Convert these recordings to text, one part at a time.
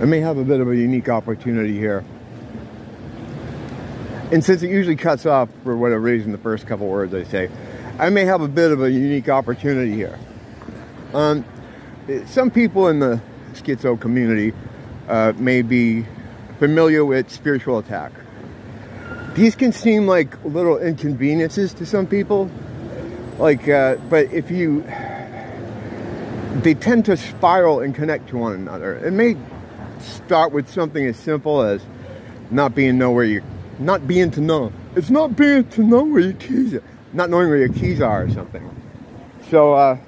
I may have a bit of a unique opportunity here. And since it usually cuts off for whatever reason the first couple words I say, I may have a bit of a unique opportunity here. Some people in the schizo community may be familiar with spiritual attack. These can seem like little inconveniences to some people, like, but if you, they tend to spiral and connect to one another. It may start with something as simple as not being to know where your keys are, not knowing where your keys are or something. So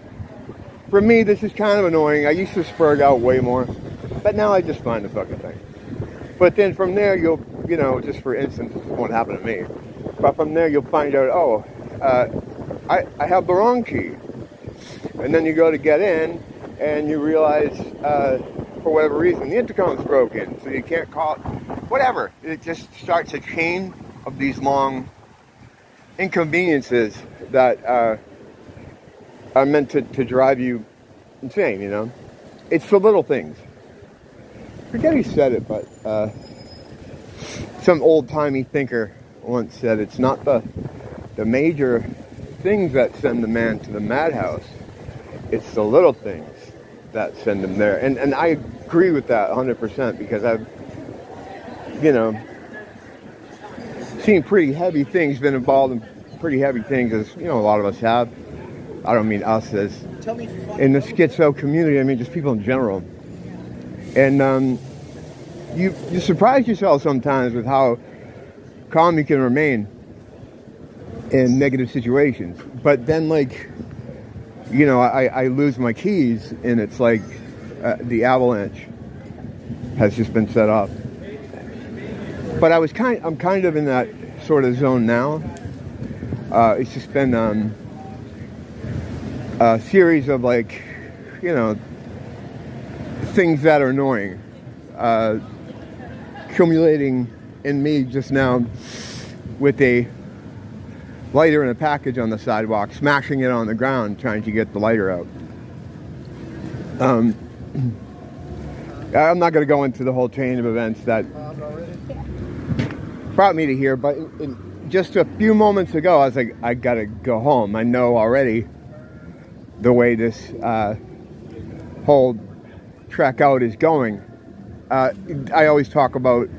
for me, this is kind of annoying. I used to spurg out way more, but now I just find the fucking thing. But then from there, you'll, you know, just for instance, this won't happen to me, but from there you'll find out, oh, I have the wrong key. And then you go to get in, and you realize, for whatever reason, the intercom's broken, so you can't call it, whatever. It just starts a chain of these long inconveniences that are meant to drive you insane, you know? It's the little things. I forget who said it, but some old-timey thinker once said, it's not the major things that send the man to the madhouse, it's the little things that send him there. And I agree with that 100%, because I've, you know, seen pretty heavy things, been involved in pretty heavy things, as, you know, a lot of us have. I don't mean us as in the schizo community, I mean just people in general. And you surprise yourself sometimes with how calm you can remain in negative situations. But then, like, you know, I lose my keys, and it's like the avalanche has just been set off. But I'm kind of in that sort of zone now. It's just been a series of, like, you know, things that are annoying, accumulating in me just now with a lighter and a package on the sidewalk, smashing it on the ground, trying to get the lighter out. I'm not going to go into the whole chain of events that brought me to here, but just a few moments ago, I was like, I got to go home. I know already the way this whole trek out is going. I always talk about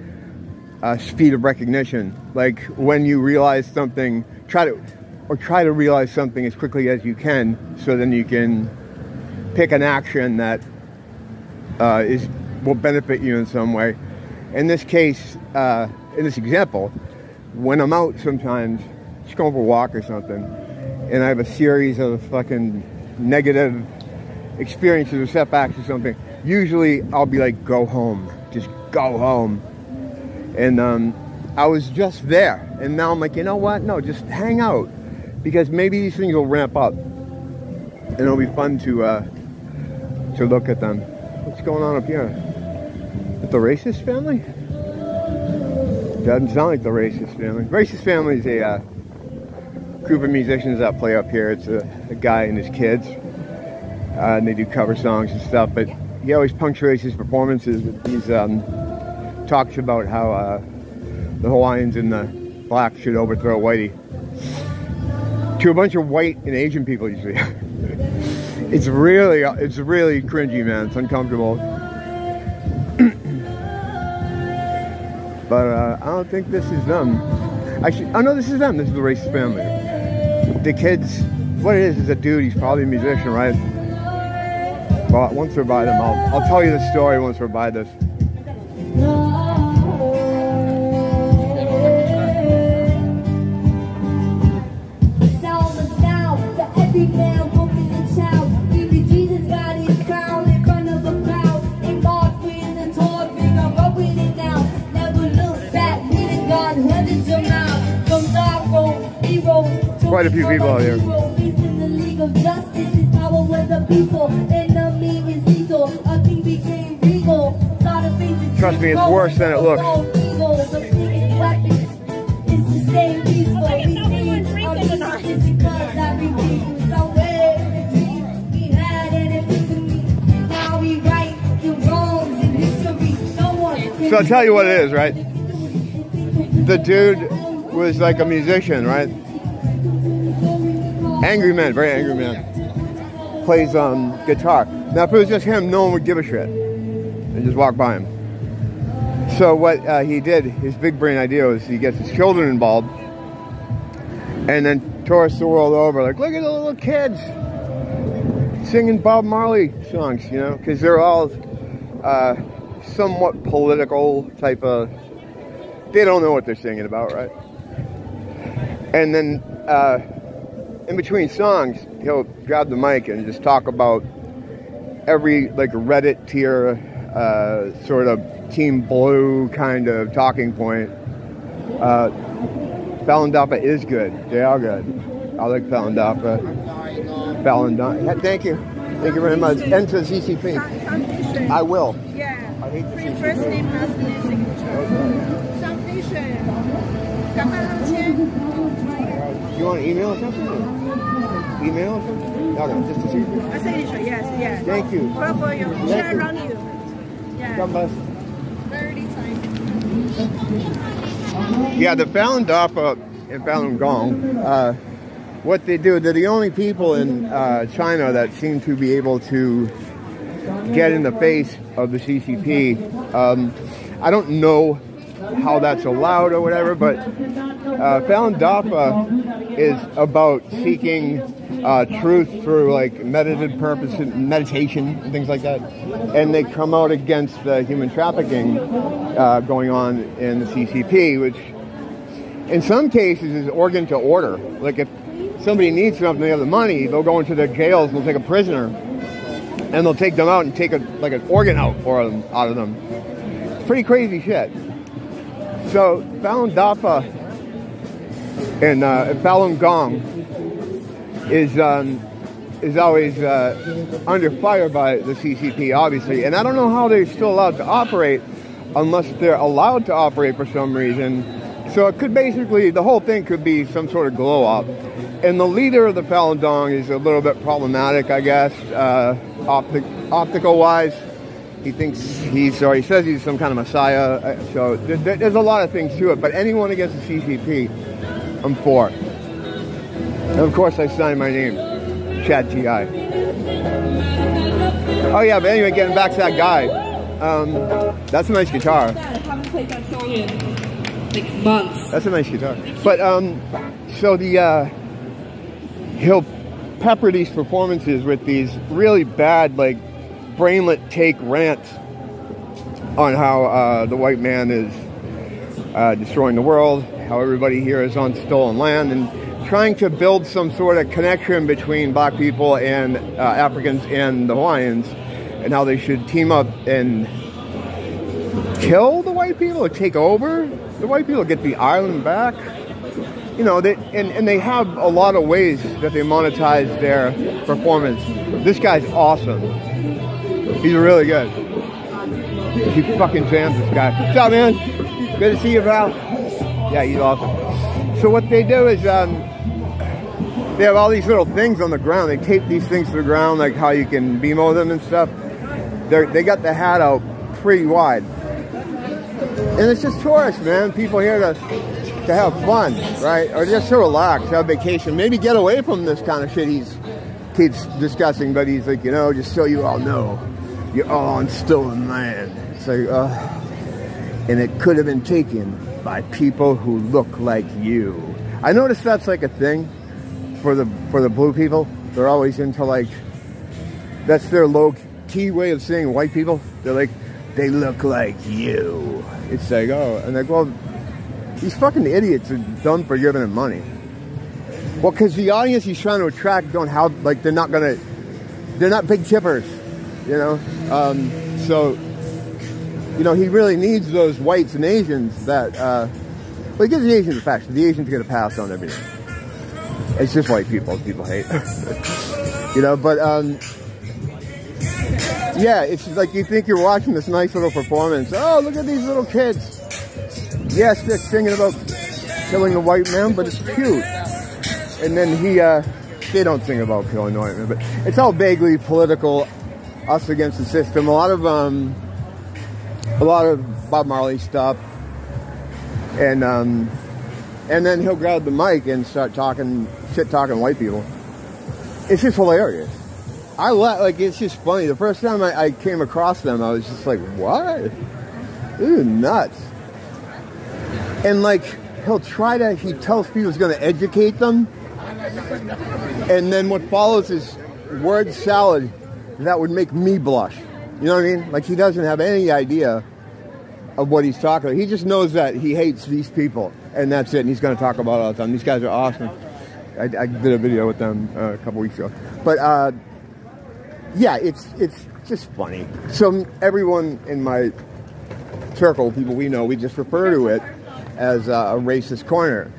speed of recognition. Like, when you realize something, try to realize something as quickly as you can, so then you can pick an action that will benefit you in some way. In this case, in this example, when I'm out sometimes, just going for a walk or something, and I have a series of fucking negative experiences or setbacks or something, usually I'll be like, go home, just go home. And I was just there, and now I'm like, you know what? No, just hang out, because maybe these things will ramp up, and it'll be fun to look at them. What's going on up here? With the racist family? Doesn't sound like the racist family. Racist family is a group of musicians that play up here. It's a guy and his kids, and they do cover songs and stuff. But he always punctuates his performances with these talks about how the Hawaiians and the blacks should overthrow Whitey. To a bunch of white and Asian people usually. It's really cringy, man. It's uncomfortable. But I don't think this is them. Oh no, this is them. This is the racist family. The kids, what it is a dude. He's probably a musician, right? Well, once we're by them, I'll tell you the story once we're by this. Quite a few people out here. Trust me, it's worse than it looks. So I'll tell you what it is, right? The dude was like a musician, right? Angry man, very angry man. Plays guitar. Now if it was just him, no one would give a shit. And just walk by him. So what he did, his big brain idea was he gets his children involved and then tours the world over, like, look at the little kids singing Bob Marley songs, you know, because they're all somewhat political type of, they don't know what they're singing about, right? And then in between songs, he'll grab the mic and just talk about every, like, Reddit tier sort of Team Blue kind of talking point. Falun Dafa is good. They are good. I like Falun Dafa. Falun Dafa. Thank you. Thank you very much. Enter CCP. I will. Yeah. I hate to see you. First name, last name, signature. Foundation. You want to email or something? Email or something? No, just to see. A signature, yes, yes. Thank you. For you. Share around you. Yeah. God bless. 30 times. Yeah, the Falun Dafa and Falun Gong, what they do, they're the only people in China that seem to be able to get in the face of the CCP. I don't know how that's allowed or whatever, but Falun Dafa is about seeking truth through like meditative purpose, meditation and things like that, and they come out against the human trafficking going on in the CCP, which in some cases is organ to order. Like if somebody needs something, they have the money, they'll go into their jails and they'll take a prisoner and they'll take them out and take like an organ out of them. It's pretty crazy shit. So Falun Dafa and Falun Gong is always under fire by the CCP, obviously. And I don't know how they're still allowed to operate unless they're allowed to operate for some reason. So it could basically, the whole thing could be some sort of glow up. And the leader of the Falun Gong is a little bit problematic, I guess, optical-wise. He thinks he says he's some kind of messiah. So there's a lot of things to it. But anyone against the CCP, I'm for. And of course, I signed my name, thechadti. Oh yeah, but anyway, getting back to that guy. That's a nice guitar. I haven't played that song in like months. That's a nice guitar. But so he'll pepper these performances with these really bad, like, brainlet take rants on how the white man is destroying the world, how everybody here is on stolen land, and trying to build some sort of connection between black people and Africans and the Hawaiians, and how they should team up and kill the white people or take over the white people, get the island back. You know, and they have a lot of ways that they monetize their performance. This guy's awesome. He's really good. He fucking jams, this guy. What's up, man? Good to see you, pal. Yeah, he's awesome. So what they do is they have all these little things on the ground. They tape these things to the ground, like how you can BMO them and stuff. They got the hat out pretty wide. And it's just tourists, man. People here to have fun, right? Or just to relax, have vacation. Maybe get away from this kind of shit he keeps discussing. But he's like, you know, just so you all know, you're all on stolen land. It's like, and it could have been taken by people who look like you. I noticed that's like a thing for the blue people. They're always into, like, that's their low-key way of saying white people. They're like, they look like you. It's like, oh, and like, well, these fucking idiots are dumb for giving him money. Well, because the audience he's trying to attract don't have, like, they're not big tippers, you know? So, you know, he really needs those whites and Asians that, well, he gives the Asians a pass. The Asians get a pass on everything. It's just white people hate. You know, but, yeah, it's like you think you're watching this nice little performance. Oh, look at these little kids. Yes, they're singing about killing the white man, but it's cute. And then they don't sing about killing the white man, but it's all vaguely political, us against the system. A lot of Bob Marley stuff, and then he'll grab the mic and start talking white people. It's just hilarious. Like, it's just funny. The first time I came across them, I was just like, what? This is nuts. And like, he tells people he's going to educate them, and then what follows is word salad that would make me blush. You know what I mean? Like, he doesn't have any idea of what he's talking about. He just knows that he hates these people, and that's it, and he's going to talk about it all the time. These guys are awesome. I did a video with them a couple weeks ago. But, yeah, it's just funny. So everyone in my circle, people we know, we just refer to it as a racist corner.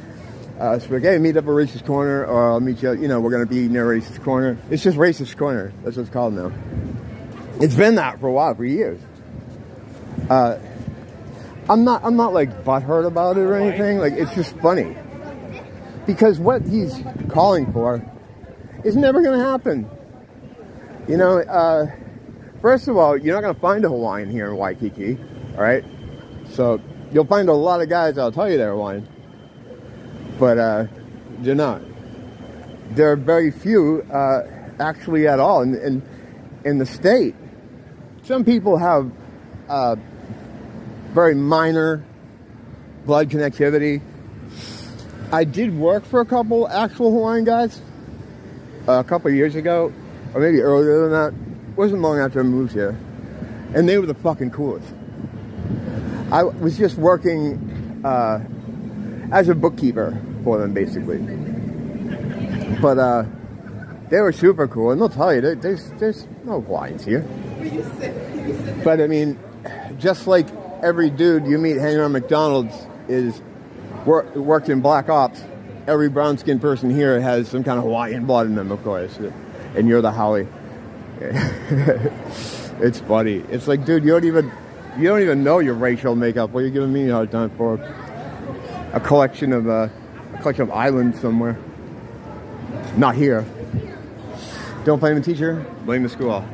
So we're like, hey, meet up at Racist Corner, or I'll meet you, you know, we're going to be near Racist Corner. It's just Racist Corner. That's what it's called now. It's been that for a while, for years. I'm not like butthurt about it or anything. Like, it's just funny. Because what he's calling for is never going to happen. You know, first of all, you're not going to find a Hawaiian here in Waikiki, all right? So you'll find a lot of guys that'll tell you they're Hawaiian, but they're not. There are very few actually at all in the state. Some people have very minor blood connectivity. I did work for a couple actual Hawaiian guys a couple of years ago, or maybe earlier than that. It wasn't long after I moved here, and they were the fucking coolest. I was just working as a bookkeeper for them, basically. But they were super cool, and they'll tell you there's no Hawaiians here. But I mean, just like every dude you meet hanging around McDonald's is worked in Black Ops, every brown-skinned person here has some kind of Hawaiian blood in them, of course. And you're the Howie. It's funny. It's like, dude, you don't even know your racial makeup. What are you giving me a hard time for? A collection of islands somewhere. Not here. Don't blame the teacher, blame the school.